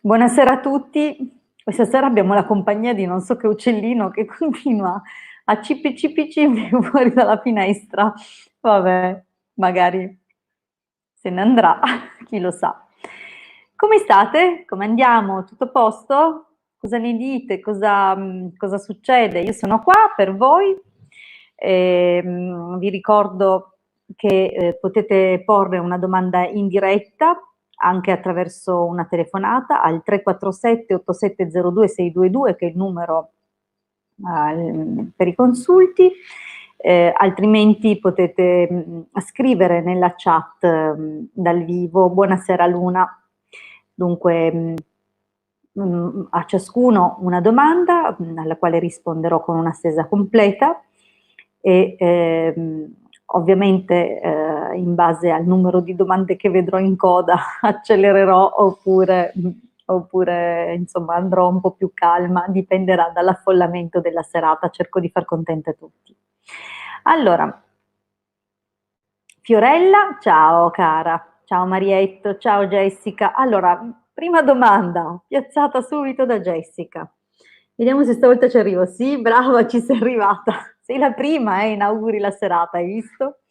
Buonasera a tutti. Questa sera abbiamo la compagnia di non so che uccellino che continua a cipi cipi cipi fuori dalla finestra. Vabbè, magari se ne andrà, chi lo sa. Come state? Come andiamo? Tutto a posto? Cosa ne dite? Cosa succede? Io sono qua per voi. Vi ricordo che potete porre una domanda in diretta anche attraverso una telefonata al 347 8702 622 che è il numero per i consulti, altrimenti potete scrivere nella chat dal vivo. Buonasera Luna. Dunque a ciascuno una domanda alla quale risponderò con una stesa completa e ovviamente in base al numero di domande che vedrò in coda accelererò oppure insomma andrò un po' più calma, dipenderà dall'affollamento della serata, cerco di far contenta tutti. Allora, Fiorella, ciao cara, ciao Marietto, ciao Jessica. Allora, prima domanda, piazzata subito da Jessica. Vediamo se stavolta ci arrivo. Sì, brava, ci sei arrivata. Sei la prima, inauguri la serata, hai visto?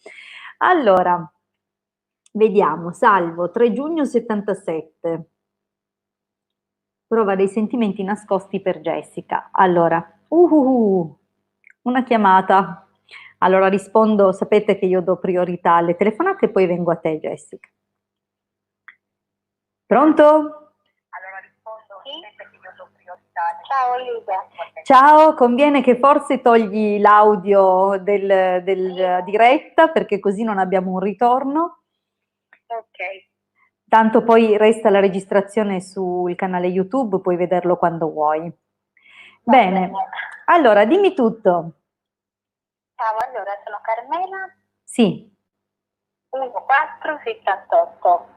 Allora, vediamo, Salvo, 3 giugno 77. Prova dei sentimenti nascosti per Jessica. Allora, una chiamata. Allora rispondo, sapete che io do priorità alle telefonate e poi vengo a te, Jessica. Pronto? Allora rispondo, sì? Perché io do priorità. Ciao Elisa. Ciao, conviene che forse togli l'audio del diretta perché così non abbiamo un ritorno. Ok. Tanto poi resta la registrazione sul canale YouTube, puoi vederlo quando vuoi. Bene, allora dimmi tutto. Ciao, allora sono Carmela, Sì, 1478.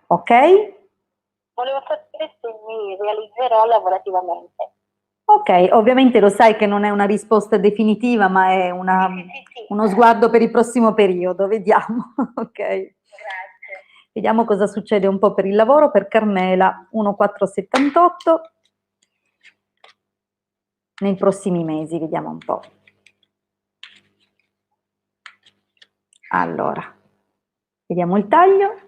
ok? Volevo sapere se mi realizzerò lavorativamente. Ok, ovviamente lo sai che non è una risposta definitiva, ma è Sì. uno sguardo per il prossimo periodo, vediamo. Ok. Grazie. Vediamo cosa succede un po' per il lavoro per Carmela 1478 nei prossimi mesi, vediamo un po'. Allora, vediamo il taglio.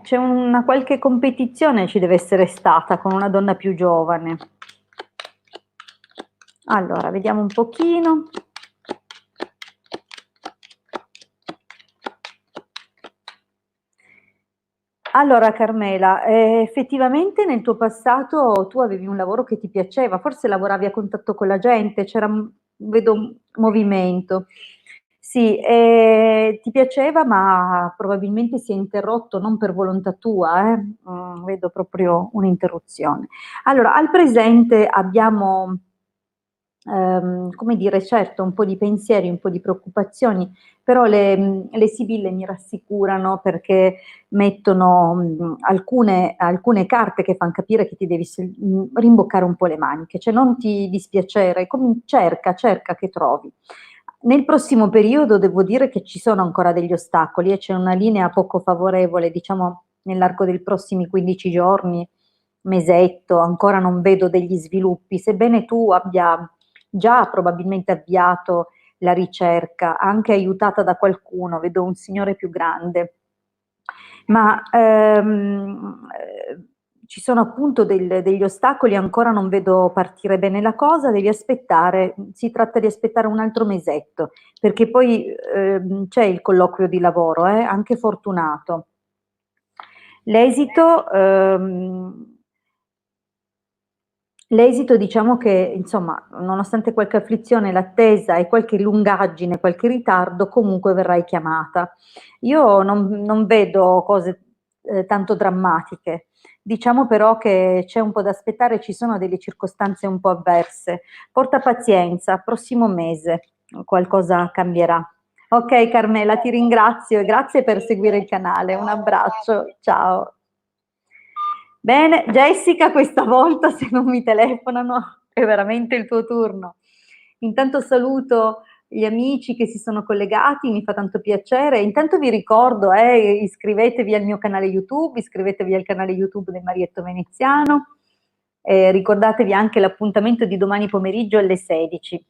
C'è una qualche competizione ci deve essere stata con una donna più giovane. Allora, vediamo un pochino. Allora Carmela, effettivamente nel tuo passato tu avevi un lavoro che ti piaceva, forse lavoravi a contatto con la gente, c'era, vedo un movimento. Sì, ti piaceva, ma probabilmente si è interrotto non per volontà tua, vedo proprio un'interruzione. Allora, al presente abbiamo, come dire, certo, un po' di pensieri, un po' di preoccupazioni, però le sibille mi rassicurano perché mettono alcune carte che fanno capire che ti devi rimboccare un po' le maniche, cioè non ti dispiacere, cerca che trovi. Nel prossimo periodo devo dire che ci sono ancora degli ostacoli e c'è una linea poco favorevole, diciamo nell'arco dei prossimi 15 giorni, mesetto, ancora non vedo degli sviluppi, sebbene tu abbia già probabilmente avviato la ricerca, anche aiutata da qualcuno, vedo un signore più grande, ma ci sono appunto degli ostacoli, ancora non vedo partire bene la cosa, devi aspettare, si tratta di aspettare un altro mesetto, perché poi c'è il colloquio di lavoro, anche fortunato. L'esito, diciamo che, insomma, nonostante qualche afflizione, l'attesa e qualche lungaggine, qualche ritardo, comunque verrai chiamata. Io non vedo cose tanto drammatiche. Diciamo però che c'è un po' da aspettare, ci sono delle circostanze un po' avverse. Porta pazienza, prossimo mese qualcosa cambierà. Ok Carmela, ti ringrazio e grazie per seguire il canale. Un abbraccio, ciao. Bene, Jessica, questa volta se non mi telefonano è veramente il tuo turno. Intanto saluto gli amici che si sono collegati, mi fa tanto piacere. Intanto vi ricordo, iscrivetevi al mio canale YouTube, iscrivetevi al canale YouTube del Marietto Veneziano, ricordatevi anche l'appuntamento di domani pomeriggio alle 16.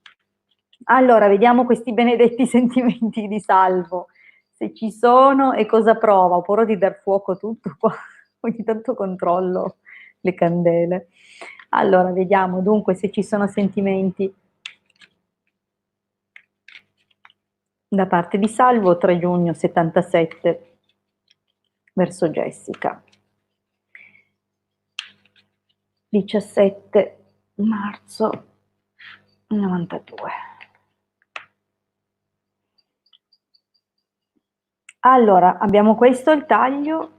Allora, vediamo questi benedetti sentimenti di Salvo, se ci sono e cosa prova. Ho paura di dar fuoco a tutto qua, ogni tanto controllo le candele. Allora, vediamo dunque se ci sono sentimenti da parte di Salvo, 3 giugno 77, verso Jessica. 17 marzo 92. Allora, abbiamo questo il taglio.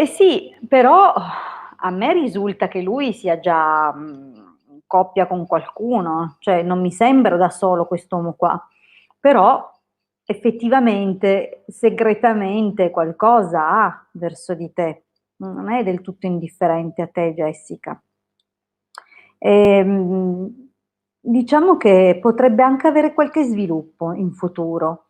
Sì, però a me risulta che lui sia già in coppia con qualcuno, cioè non mi sembra da solo quest'uomo qua, però effettivamente, segretamente qualcosa ha verso di te, non è del tutto indifferente a te, Jessica. Diciamo che potrebbe anche avere qualche sviluppo in futuro.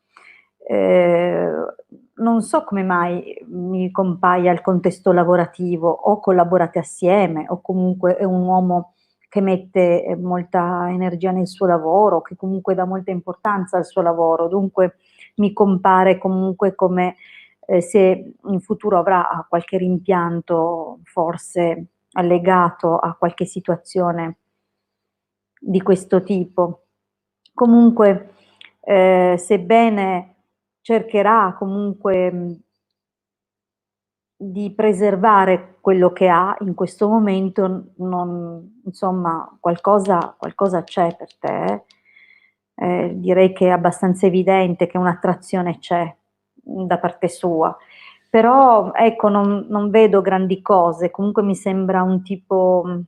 Non so come mai mi compaia il contesto lavorativo, o collaborate assieme, o comunque è un uomo che mette molta energia nel suo lavoro, che comunque dà molta importanza al suo lavoro, dunque mi compare comunque come se in futuro avrà qualche rimpianto, forse legato a qualche situazione di questo tipo. Comunque, sebbene cercherà comunque di preservare quello che ha in questo momento, non, insomma, qualcosa c'è per te. Direi che è abbastanza evidente che un'attrazione c'è da parte sua, però ecco, non vedo grandi cose, comunque mi sembra un tipo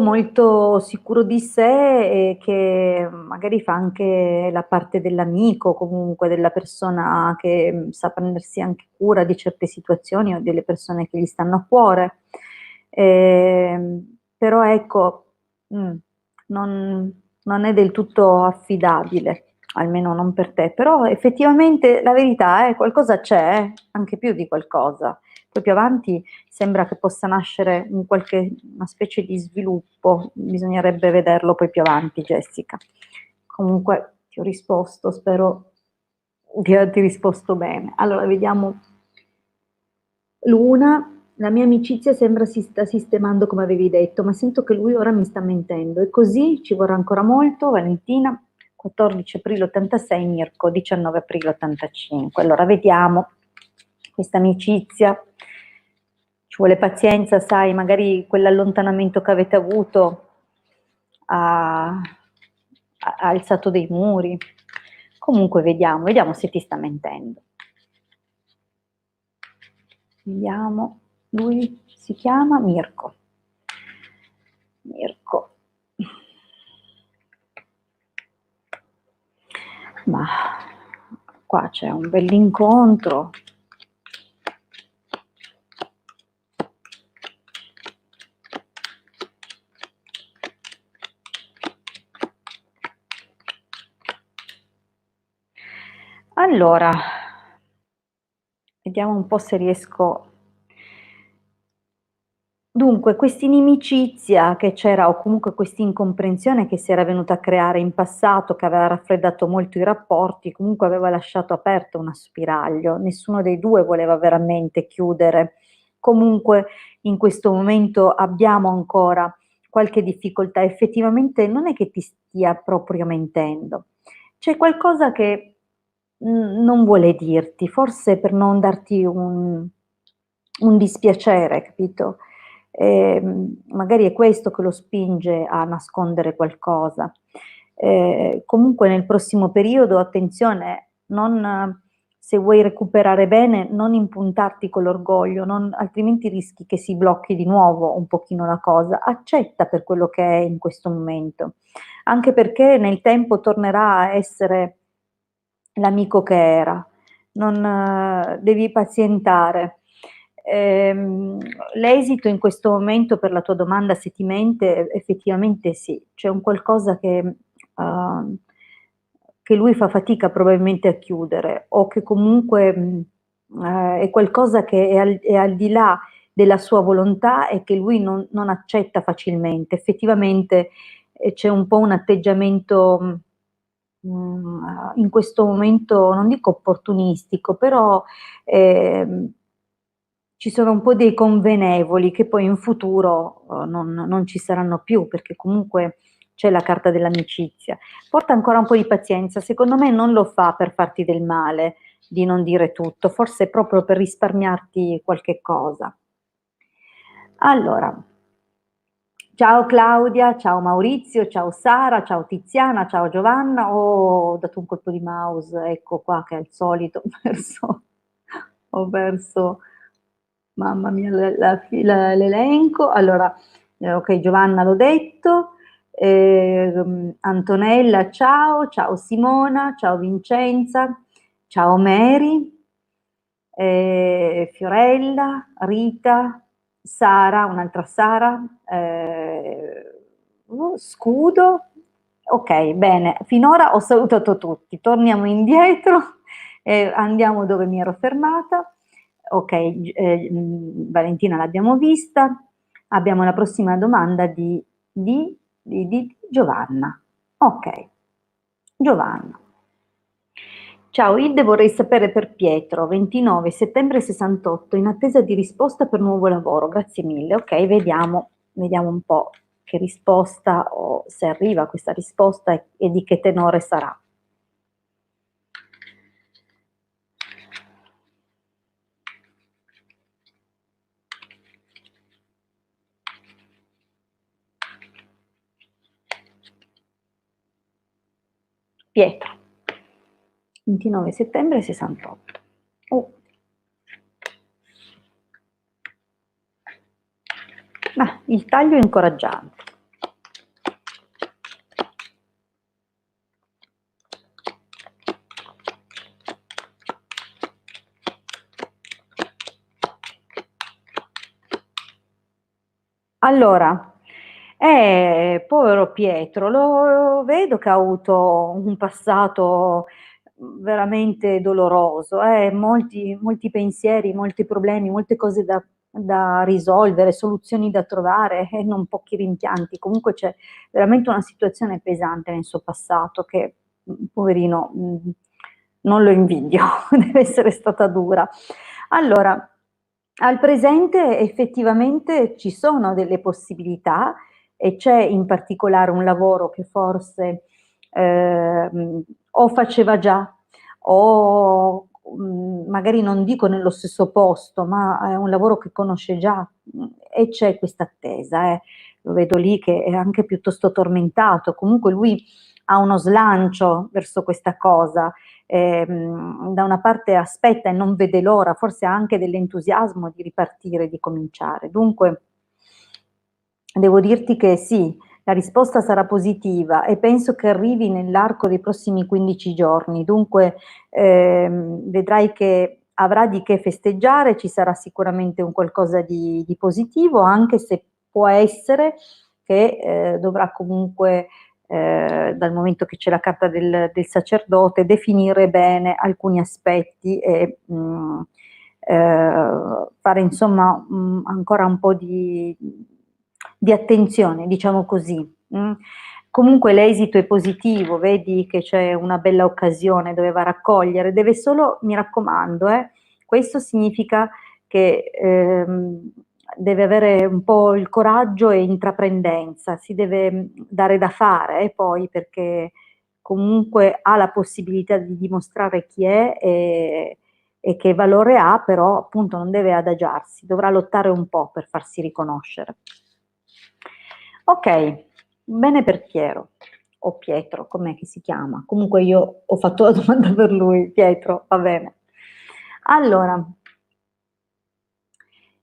molto sicuro di sé e che magari fa anche la parte dell'amico, comunque della persona che sa prendersi anche cura di certe situazioni o delle persone che gli stanno a cuore. Però ecco, non è del tutto affidabile, almeno non per te, però effettivamente la verità è qualcosa c'è, anche più di qualcosa. Poi più avanti sembra che possa nascere una specie di sviluppo, bisognerebbe vederlo poi più avanti, Jessica. Comunque ti ho risposto, spero di averti risposto bene. Allora, vediamo Luna. La mia amicizia sembra si sta sistemando come avevi detto, ma sento che lui ora mi sta mentendo. E così ci vorrà ancora molto, Valentina. 14 aprile 86, Mirko, 19 aprile 85. Allora, vediamo questa amicizia. Ci vuole pazienza, sai, magari quell'allontanamento che avete avuto ha alzato dei muri. Comunque vediamo se ti sta mentendo. Vediamo, lui si chiama Mirko. Mirko. Ma qua c'è un bell'incontro. Allora, vediamo un po' se riesco. Dunque, questa inimicizia che c'era, o comunque questa incomprensione che si era venuta a creare in passato, che aveva raffreddato molto i rapporti, comunque aveva lasciato aperto uno spiraglio, nessuno dei due voleva veramente chiudere. Comunque in questo momento abbiamo ancora qualche difficoltà, effettivamente non è che ti stia proprio mentendo, c'è qualcosa che non vuole dirti, forse per non darti un dispiacere, capito? Magari è questo che lo spinge a nascondere qualcosa. Comunque nel prossimo periodo, attenzione, se vuoi recuperare bene, non impuntarti con l'orgoglio, altrimenti rischi che si blocchi di nuovo un pochino la cosa. Accetta per quello che è in questo momento, anche perché nel tempo tornerà a essere l'amico che era. Non devi pazientare. L'esito in questo momento per la tua domanda, se ti mente, effettivamente sì, c'è un qualcosa che lui fa fatica probabilmente a chiudere, o che comunque è qualcosa che è al di là della sua volontà e che lui non accetta facilmente. Effettivamente c'è un po' un atteggiamento in questo momento, non dico opportunistico, però ci sono un po' dei convenevoli che poi in futuro non ci saranno più, perché comunque c'è la carta dell'amicizia. Porta ancora un po' di pazienza, secondo me non lo fa per farti del male, di non dire tutto, forse proprio per risparmiarti qualche cosa. Allora, ciao Claudia, ciao Maurizio, ciao Sara, ciao Tiziana, ciao Giovanna. Oh, ho dato un colpo di mouse, ecco qua che al solito ho perso, mamma mia, l'elenco. Allora, ok, Giovanna l'ho detto, Antonella, ciao, ciao Simona, ciao Vincenza, ciao Mary, Fiorella, Rita, Sara, un'altra Sara, Scudo. Ok, bene, finora ho salutato tutti, torniamo indietro, andiamo dove mi ero fermata. Ok, Valentina l'abbiamo vista, abbiamo la prossima domanda di Giovanna. Ok, Giovanna. Ciao Ilde, vorrei sapere per Pietro, 29 settembre 68, in attesa di risposta per nuovo lavoro, grazie mille. Ok, vediamo un po' che risposta o se arriva questa risposta e di che tenore sarà. Pietro, 29 settembre 68. Oh. Il taglio è incoraggiante. Allora, povero Pietro, lo vedo che ha avuto un passato veramente doloroso, molti pensieri, molti problemi, molte cose da risolvere, soluzioni da trovare e non pochi rimpianti. Comunque c'è veramente una situazione pesante nel suo passato che, poverino, non lo invidio, deve essere stata dura. Allora, al presente effettivamente ci sono delle possibilità e c'è in particolare un lavoro che forse o faceva già o magari non dico nello stesso posto, ma è un lavoro che conosce già e c'è questa attesa. Lo vedo lì che è anche piuttosto tormentato, comunque lui ha uno slancio verso questa cosa. Da una parte aspetta e non vede l'ora, forse ha anche dell'entusiasmo di ripartire, di cominciare. Dunque, devo dirti che sì, la risposta sarà positiva e penso che arrivi nell'arco dei prossimi 15 giorni. Dunque, vedrai che avrà di che festeggiare, ci sarà sicuramente un qualcosa di positivo, anche se può essere che dovrà comunque dal momento che c'è la carta del sacerdote, definire bene alcuni aspetti e fare insomma ancora un po' di attenzione, diciamo così. Comunque l'esito è positivo, vedi che c'è una bella occasione, doveva raccogliere, deve solo, mi raccomando, questo significa che deve avere un po' il coraggio e intraprendenza, si deve dare da fare poi perché comunque ha la possibilità di dimostrare chi è e che valore ha, però appunto non deve adagiarsi, dovrà lottare un po' per farsi riconoscere. Ok, bene per Piero, o Pietro, com'è che si chiama? Comunque io ho fatto la domanda per lui, Pietro, va bene. Allora,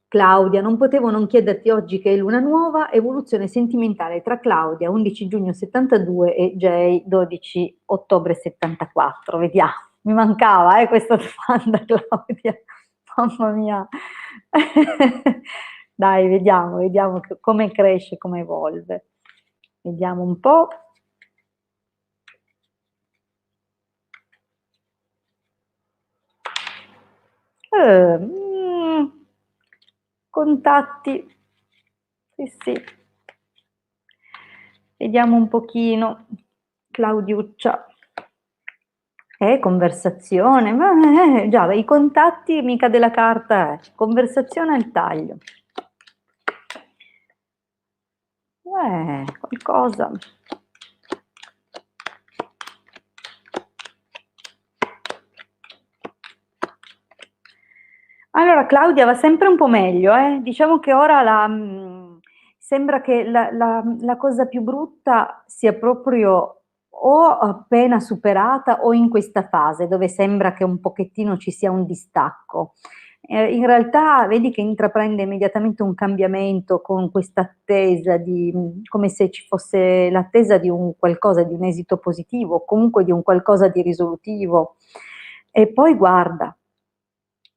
Claudia, non potevo non chiederti oggi che è luna nuova, evoluzione sentimentale tra Claudia 11 giugno 72 e Jay 12 ottobre 74. Vediamo, mi mancava questa domanda, Claudia, mamma mia. Dai, vediamo come cresce, come evolve. Vediamo un po'. Eh, mm, Contatti, sì. Vediamo un pochino. Claudiuccia. Conversazione, ma già, i contatti mica della carta, conversazione al taglio. Qualcosa. Allora, Claudia va sempre un po' meglio, Diciamo che ora sembra che la cosa più brutta sia proprio o appena superata o in questa fase dove sembra che un pochettino ci sia un distacco. In realtà vedi che intraprende immediatamente un cambiamento con questa attesa come se ci fosse l'attesa di un qualcosa, di un esito positivo, comunque di un qualcosa di risolutivo. E poi guarda,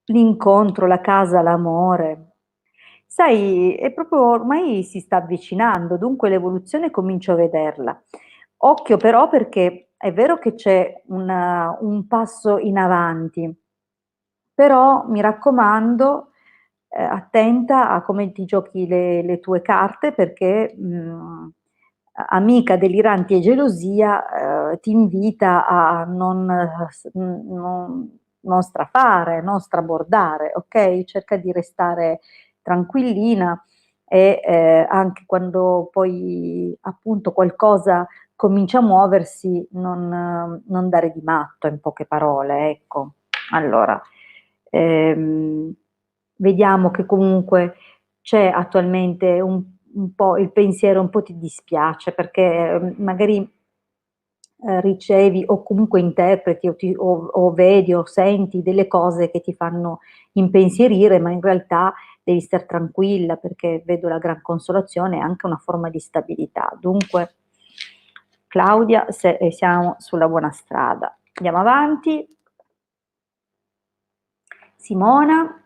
l'incontro, la casa, l'amore. Sai, è proprio ormai si sta avvicinando, dunque l'evoluzione comincio a vederla. Occhio però perché è vero che c'è un passo in avanti, però mi raccomando, attenta a come ti giochi le tue carte perché amica deliranti e gelosia ti invita a non strafare, non strabordare, ok? Cerca di restare tranquillina e anche quando poi appunto qualcosa comincia a muoversi, non dare di matto in poche parole, ecco. Allora, ehm, vediamo che comunque c'è attualmente un po' il pensiero, un po' ti dispiace perché magari ricevi o comunque interpreti o vedi o senti delle cose che ti fanno impensierire, ma in realtà devi star tranquilla perché vedo la gran consolazione e anche una forma di stabilità. Dunque, Claudia, siamo sulla buona strada. Andiamo avanti. Simona,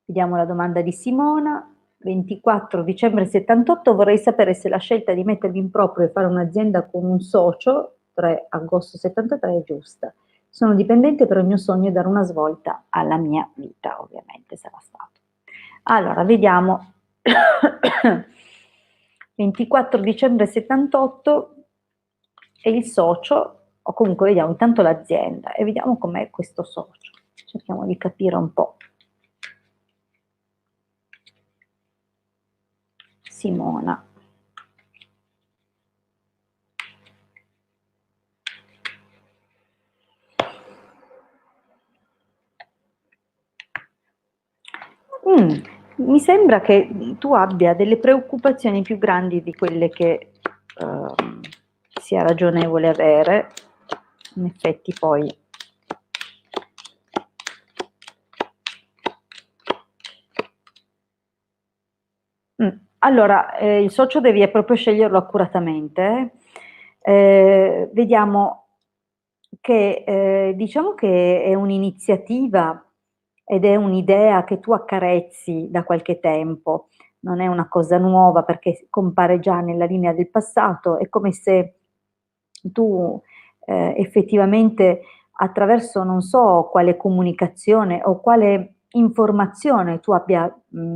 vediamo la domanda di Simona. 24 dicembre 78, vorrei sapere se la scelta di mettermi in proprio e fare un'azienda con un socio, 3 agosto 73, è giusta. Sono dipendente, però il mio sogno è dare una svolta alla mia vita, ovviamente sarà stato. Allora, vediamo. 24 dicembre 78 e il socio, o comunque vediamo intanto l'azienda e vediamo com'è questo socio. Cerchiamo di capire un po'. Simona. Mi sembra che tu abbia delle preoccupazioni più grandi di quelle che sia ragionevole avere. In effetti poi allora, il socio devi proprio sceglierlo accuratamente. Vediamo che diciamo che è un'iniziativa ed è un'idea che tu accarezzi da qualche tempo, non è una cosa nuova perché compare già nella linea del passato, è come se tu effettivamente attraverso non so quale comunicazione o quale informazione tu abbia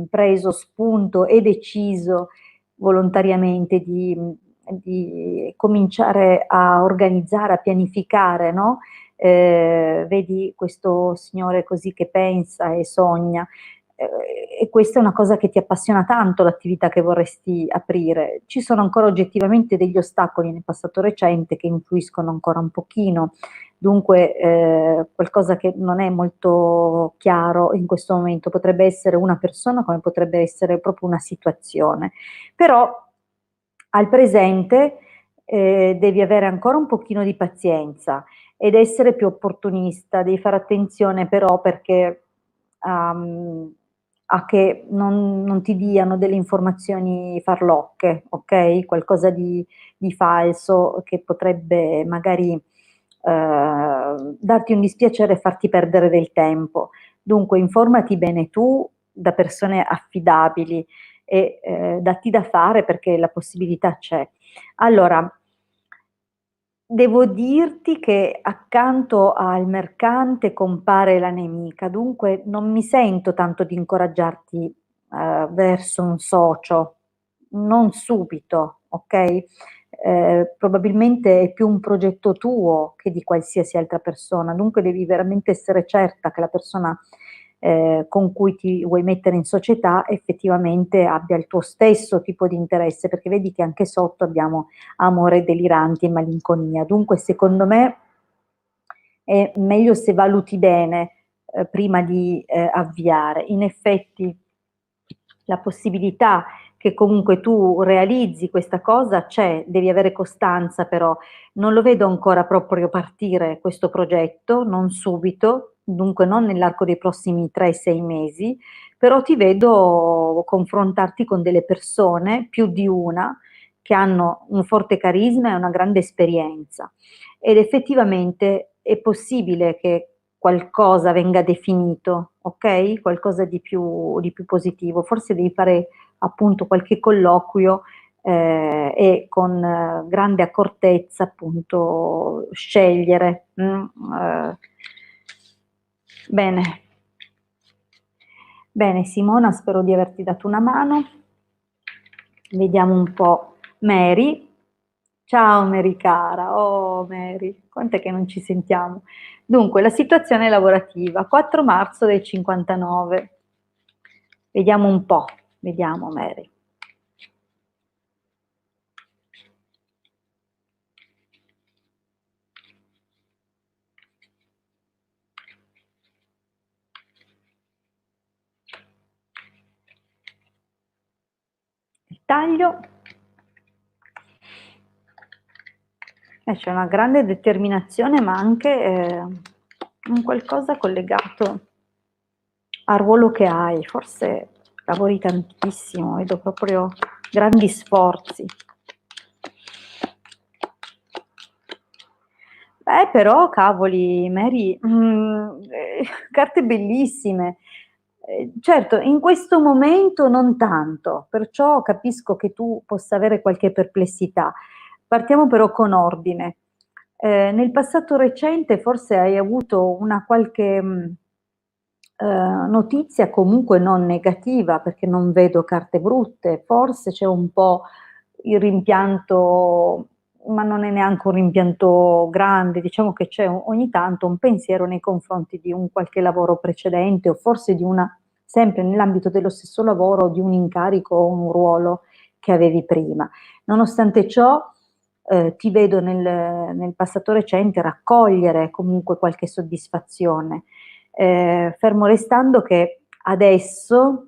preso spunto e deciso volontariamente di cominciare a organizzare, a pianificare, no? Vedi questo signore così che pensa e sogna, e questa è una cosa che ti appassiona tanto, l'attività che vorresti aprire. Ci sono ancora oggettivamente degli ostacoli nel passato recente che influiscono ancora un pochino, dunque qualcosa che non è molto chiaro in questo momento, potrebbe essere una persona come potrebbe essere proprio una situazione, però al presente devi avere ancora un pochino di pazienza ed essere più opportunista. Devi fare attenzione però perché a che non ti diano delle informazioni farlocche, ok? Qualcosa di falso che potrebbe magari darti un dispiacere e farti perdere del tempo. Dunque informati bene tu da persone affidabili e datti da fare perché la possibilità c'è. Allora, devo dirti che accanto al mercante compare la nemica, dunque non mi sento tanto di incoraggiarti verso un socio, non subito, ok? Probabilmente è più un progetto tuo che di qualsiasi altra persona, dunque devi veramente essere certa che la persona con cui ti vuoi mettere in società effettivamente abbia il tuo stesso tipo di interesse, perché vedi che anche sotto abbiamo amore deliranti e malinconia. Dunque, secondo me è meglio se valuti bene prima di avviare. In effetti la possibilità che comunque tu realizzi questa cosa c'è, devi avere costanza però. Non lo vedo ancora proprio partire questo progetto, non subito, dunque non nell'arco dei prossimi 3-6 mesi, però ti vedo confrontarti con delle persone, più di una, che hanno un forte carisma e una grande esperienza. Ed effettivamente è possibile che qualcosa venga definito, ok? Qualcosa di più positivo. Forse devi fare appunto qualche colloquio e con grande accortezza appunto scegliere. Bene. Bene Simona, spero di averti dato una mano. Vediamo un po'. Mary. Ciao Mary cara, oh Mary, quant'è che non ci sentiamo? Dunque, la situazione lavorativa, 4 marzo del 59. Vediamo un po', vediamo Mary. Il taglio. C'è una grande determinazione, ma anche un qualcosa collegato al ruolo che hai. Forse lavori tantissimo, vedo proprio grandi sforzi. Però, cavoli, Mary, carte bellissime. Certo, in questo momento non tanto, perciò capisco che tu possa avere qualche perplessità. Partiamo però con ordine. Nel passato recente forse hai avuto una qualche notizia comunque non negativa, perché non vedo carte brutte, forse c'è un po' il rimpianto, ma non è neanche un rimpianto grande, diciamo che c'è ogni tanto un pensiero nei confronti di un qualche lavoro precedente o forse di una, sempre nell'ambito dello stesso lavoro, di un incarico o un ruolo che avevi prima. Nonostante ciò, ti vedo nel passato recente raccogliere comunque qualche soddisfazione, fermo restando che adesso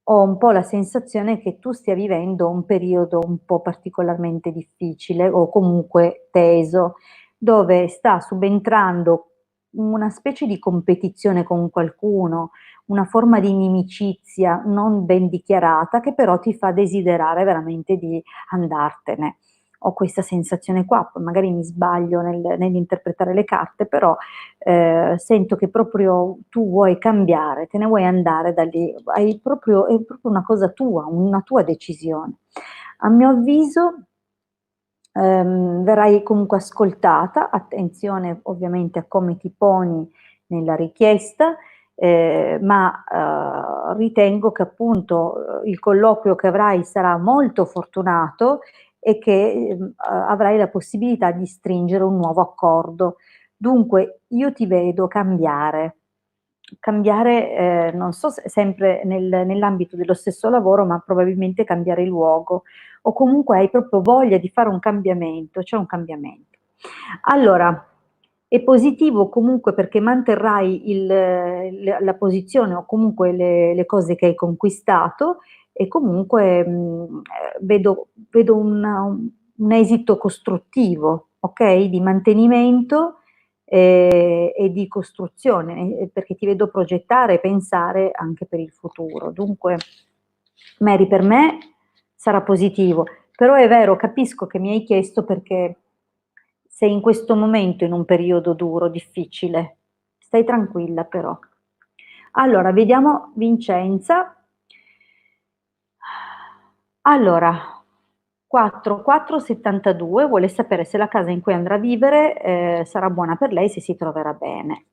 ho un po' la sensazione che tu stia vivendo un periodo un po' particolarmente difficile o comunque teso, dove sta subentrando una specie di competizione con qualcuno, una forma di inimicizia non ben dichiarata che però ti fa desiderare veramente di andartene. Ho questa sensazione qua, poi magari mi sbaglio nell'interpretare le carte, però sento che proprio tu vuoi cambiare, te ne vuoi andare da lì, è proprio una cosa tua, una tua decisione. A mio avviso verrai comunque ascoltata, attenzione ovviamente a come ti poni nella richiesta, ma ritengo che appunto il colloquio che avrai sarà molto fortunato e che avrai la possibilità di stringere un nuovo accordo. Dunque io ti vedo cambiare non so se sempre nell'ambito dello stesso lavoro, ma probabilmente cambiare luogo o comunque hai proprio voglia di fare un cambiamento, c'è un cambiamento. Allora, è positivo comunque perché manterrai la posizione o comunque le cose che hai conquistato e comunque vedo un esito costruttivo, ok? Di mantenimento e di costruzione, perché ti vedo progettare e pensare anche per il futuro. Dunque, Mary, per me sarà positivo, però è vero, capisco che mi hai chiesto perché sei in questo momento in un periodo duro, difficile. Stai tranquilla però. Allora, vediamo Vincenza. Allora, 4472 vuole sapere se la casa in cui andrà a vivere sarà buona per lei, se si troverà bene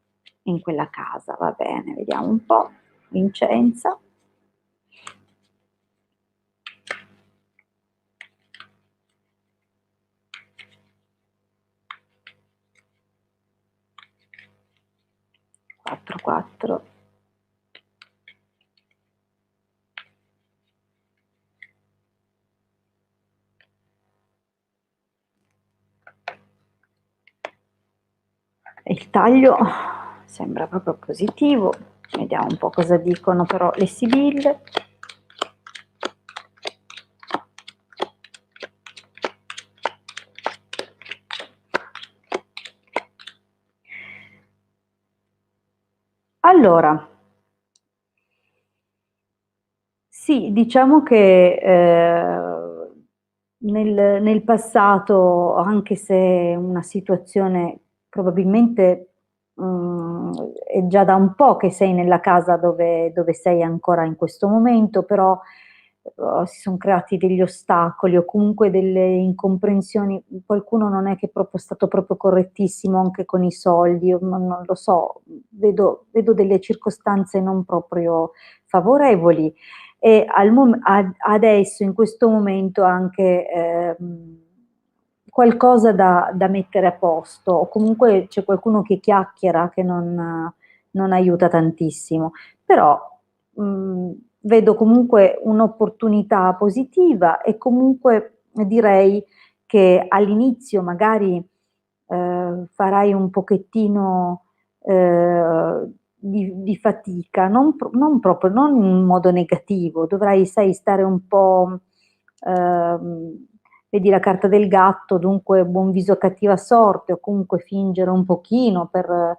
in quella casa. Va bene, vediamo un po'. Vincenza. Quattro, quattro. Il taglio sembra proprio positivo, vediamo un po' cosa dicono però le sibille. Allora, sì, diciamo che nel passato, anche se è una situazione probabilmente è già da un po' che sei nella casa dove sei ancora in questo momento, però si sono creati degli ostacoli o comunque delle incomprensioni. Qualcuno non è che è proprio stato proprio correttissimo anche con i soldi, io non lo so, vedo delle circostanze non proprio favorevoli e adesso in questo momento anche qualcosa da mettere a posto o comunque c'è qualcuno che chiacchiera che non aiuta tantissimo, però vedo comunque un'opportunità positiva e comunque direi che all'inizio magari farai un pochettino di fatica, non proprio, non in modo negativo, dovrai, sai, stare un po', vedi la carta del gatto, dunque buon viso cattiva sorte, o comunque fingere un pochino per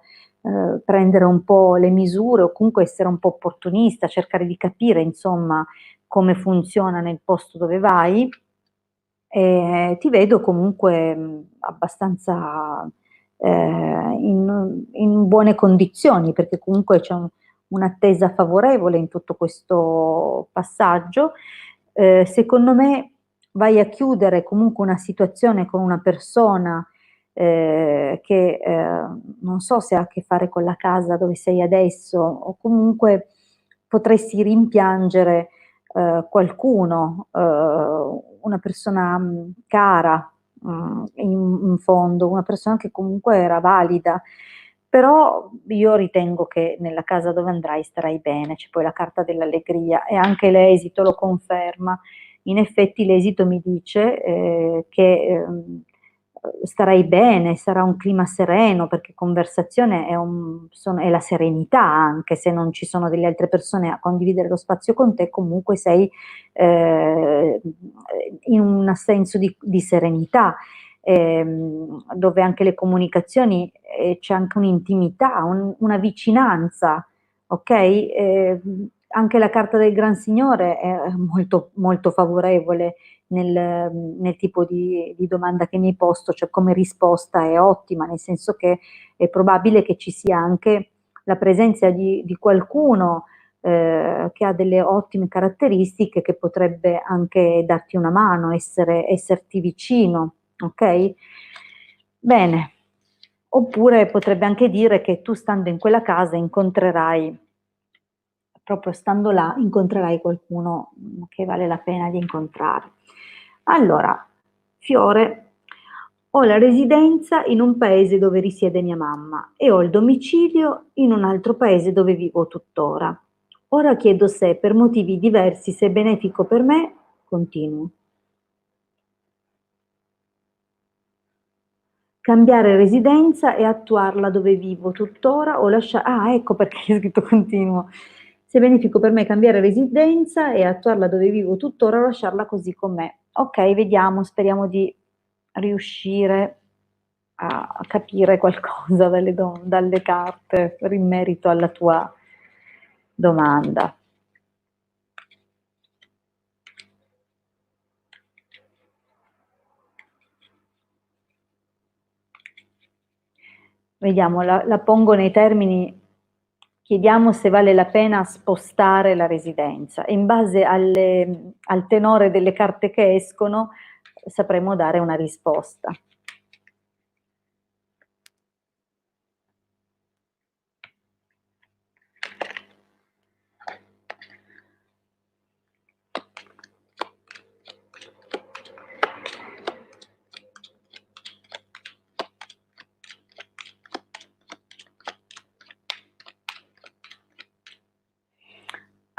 prendere un po' le misure, o comunque essere un po' opportunista, cercare di capire, insomma, come funziona nel posto dove vai. Ti vedo comunque abbastanza in buone condizioni, perché comunque c'è un'attesa favorevole in tutto questo passaggio. Secondo me vai a chiudere comunque una situazione con una persona che non so se ha a che fare con la casa dove sei adesso o comunque potresti rimpiangere qualcuno, una persona cara in fondo, una persona che comunque era valida, però io ritengo che nella casa dove andrai starai bene, c'è poi la carta dell'allegria e anche l'esito lo conferma. In effetti l'esito mi dice che starai bene, sarà un clima sereno, perché conversazione è la serenità, anche se non ci sono delle altre persone a condividere lo spazio con te, comunque sei eh, in un senso di serenità, dove anche le comunicazioni c'è anche un'intimità, una vicinanza, ok? Anche la carta del Gran Signore è molto, molto favorevole nel tipo di domanda che mi hai posto, cioè come risposta è ottima, nel senso che è probabile che ci sia anche la presenza di qualcuno che ha delle ottime caratteristiche che potrebbe anche darti una mano, esserti vicino, ok? Bene, oppure potrebbe anche dire che tu stando in quella casa incontrerai, proprio stando là, incontrerai qualcuno che vale la pena di incontrare. Allora, Fiore, ho la residenza in un paese dove risiede mia mamma e ho il domicilio in un altro paese dove vivo tuttora. Ora chiedo se, per motivi diversi, se è benefico per me, continuo. Cambiare residenza e attuarla dove vivo tuttora o lasciare... Ah, ecco perché è scritto continuo. Se è benefico per me cambiare residenza e attuarla dove vivo tuttora o lasciarla così com'è. Ok, vediamo, speriamo di riuscire a capire qualcosa dalle carte in merito alla tua domanda. Vediamo, la pongo nei termini, chiediamo se vale la pena spostare la residenza e in base al tenore delle carte che escono sapremo dare una risposta.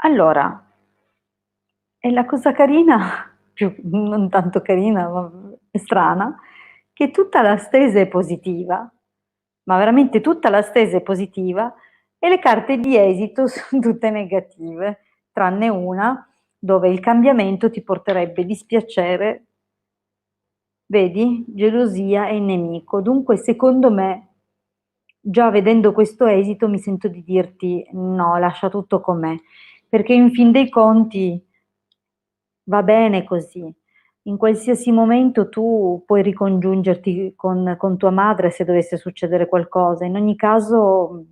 Allora, è la cosa carina, più, non tanto carina, ma è strana, che tutta la stesa è positiva, ma veramente tutta la stesa è positiva, e le carte di esito sono tutte negative, tranne una dove il cambiamento ti porterebbe dispiacere, vedi, gelosia e nemico. Dunque, secondo me, già vedendo questo esito, mi sento di dirti no, lascia tutto com'è, perché in fin dei conti va bene così. In qualsiasi momento tu puoi ricongiungerti con tua madre se dovesse succedere qualcosa. In ogni caso,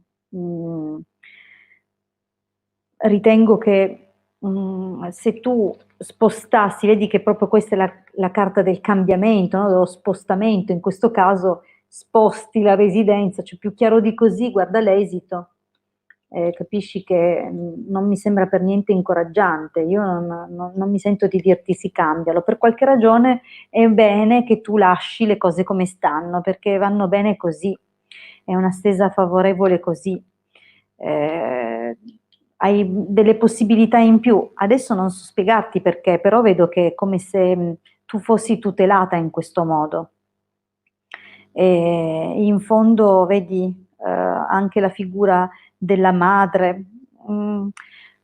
ritengo che se tu spostassi, vedi che proprio questa è la carta del cambiamento, no? Dello spostamento, in questo caso sposti la residenza, cioè più chiaro di così, guarda l'esito. Capisci che non mi sembra per niente incoraggiante, io non mi sento di dirti sì, cambialo, per qualche ragione è bene che tu lasci le cose come stanno, perché vanno bene così, è una stesa favorevole così. Hai delle possibilità in più, adesso non so spiegarti perché, però vedo che è come se tu fossi tutelata in questo modo. In fondo vedi anche la figura della madre.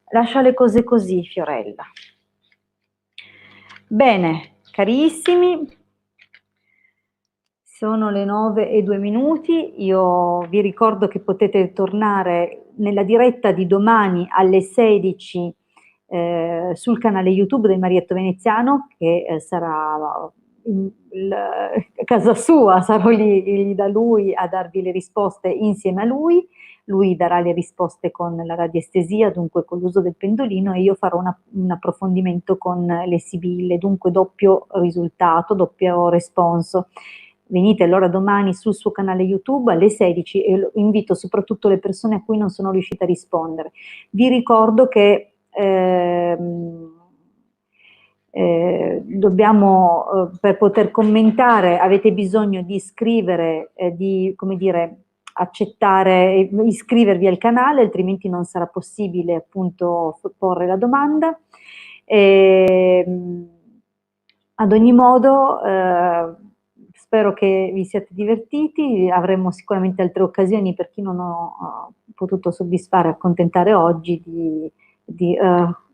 Lascia le cose così, Fiorella. Bene, carissimi, sono le 9:02, io vi ricordo che potete tornare nella diretta di domani alle 16 sul canale YouTube del Marietto Veneziano, che sarà casa sua, sarò lì da lui a darvi le risposte insieme a lui. Lui darà le risposte con la radiestesia, dunque con l'uso del pendolino, e io farò un approfondimento con le sibille, dunque doppio risultato, doppio responso. Venite allora domani sul suo canale YouTube alle 16 e invito soprattutto le persone a cui non sono riuscita a rispondere. Vi ricordo che dobbiamo, per poter commentare, avete bisogno di scrivere, di, come dire, accettare, iscrivervi al canale, altrimenti non sarà possibile appunto porre la domanda. Ad ogni modo, spero che vi siate divertiti, avremo sicuramente altre occasioni per chi non ho potuto soddisfare e accontentare oggi di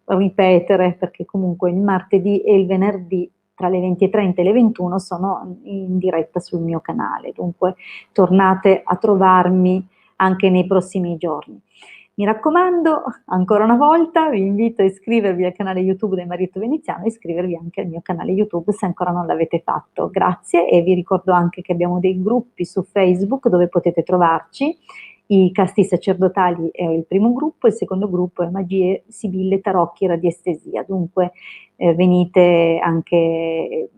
ripetere, perché comunque il martedì e il venerdì tra le 20:30 e le 21 sono in diretta sul mio canale, dunque tornate a trovarmi anche nei prossimi giorni. Mi raccomando, ancora una volta, vi invito a iscrivervi al canale YouTube del Marietto Veneziano e iscrivervi anche al mio canale YouTube se ancora non l'avete fatto. Grazie, e vi ricordo anche che abbiamo dei gruppi su Facebook dove potete trovarci. I casti sacerdotali è il primo gruppo, il secondo gruppo è magie, sibille, tarocchi, radiestesia. Dunque venite anche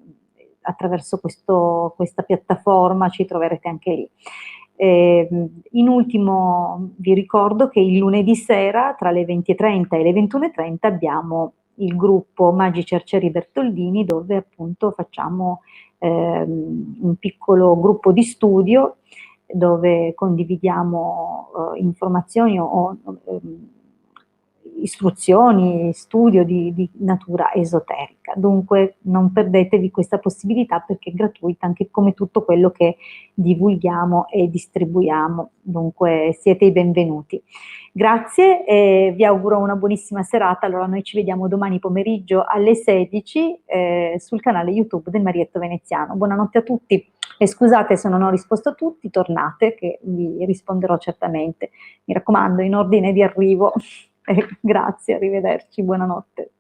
attraverso questa piattaforma, ci troverete anche lì. In ultimo vi ricordo che il lunedì sera tra le 20:30 e le 21:30 abbiamo il gruppo Magici Arcieri Bertoldini, dove appunto facciamo un piccolo gruppo di studio dove condividiamo informazioni o istruzioni, studio di natura esoterica. Dunque non perdetevi questa possibilità, perché è gratuita, anche come tutto quello che divulghiamo e distribuiamo. Dunque siete i benvenuti. Grazie e vi auguro una buonissima serata. Allora noi ci vediamo domani pomeriggio alle 16 sul canale YouTube del Marietto Veneziano. Buonanotte a tutti. E scusate se non ho risposto a tutti, tornate che vi risponderò certamente. Mi raccomando, in ordine di arrivo. Grazie, arrivederci, buonanotte.